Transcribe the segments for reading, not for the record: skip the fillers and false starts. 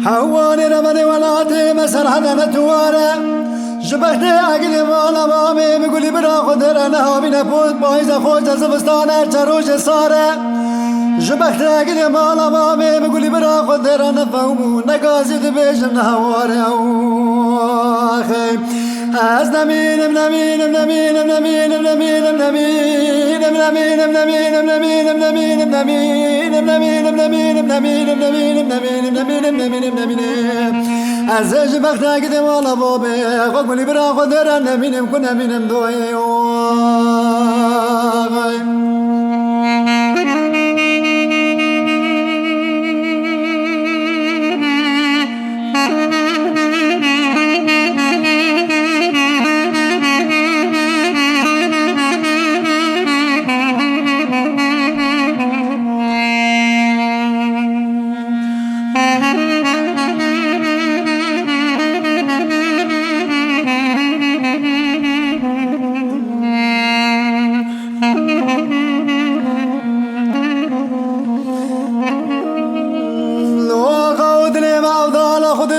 حواني رمضي ولاتي مسر حنا نتوارا جبهتي عقلي مالا مامي بقولي برا خدر انا بينا فوت بايزا خوجة زبستان ارچروش سارا جبهتي عقلي مالا مامي بقولي برا خدر انا فهمو نقازي دبيجم نهوارا اخي از نمين منمين منمين منمين منمين منمين منمين منمين منمين منمين منمين منمين منمين منمين منمين منمين منمين از جبهتي عقلي مالا بابي قولي برا خدر انا مين كنا مين دوي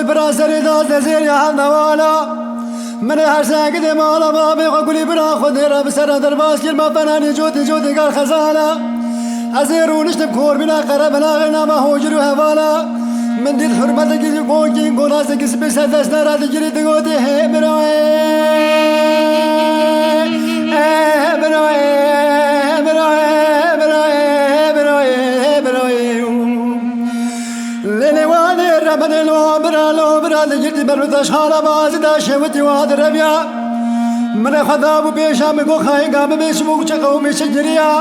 براسري داز زير يا حنوالا من هرسا قد مالا بابي قولي برا خديرا بسر درباس كلمة فناني جوتي جوتي قال خزانة أزير ونشتب كور بنا قرب بنا غينا ما هوجر وهوالا من ديت حرمتك يقول كين قراسك سبسة دستارة تجري تقوتي هي بروي بروي بروي بروي بروي بروي للواني رمض لو برا لجرد بردش حالا بازدا شوتي واد ربيا من خذاب بيشا مگو خاين قام بيشمو چقو مشجريا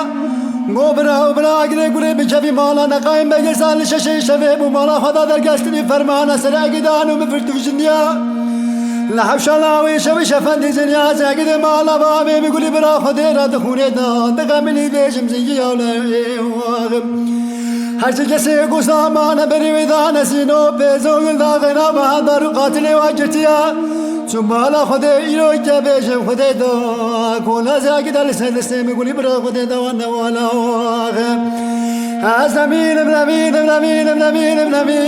گو برا برا اگره گره بچوی مالا نقایم بگه سال ششه شوه بو مالا خدا در گستنی فرمانه سراغی دانو مفرتو جنیا لحب شلاوی شوی شفندی زنیا زاگد مالا بابی بگولی برا خودی را دخونه دان دقاملی بیشم زنگی اولاغم هرچی کسی گوزامانه بری ویدان سینو پیزوگل داغینا بهادر قاتل واجتیا چون بالا خودی ایرو که بیشم خودی دا کولا زاگی دل سندسته میگولی برا خودی دا و نوالا آغم از نمین نمین نمین نمین نمین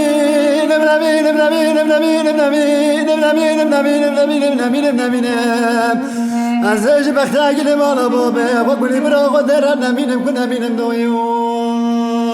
نمین نمین نمین نمین نمین نمین نمین نمین از جبهت گلی مالا بابه بگولی برا خودی را نمینم کن نمینم دویو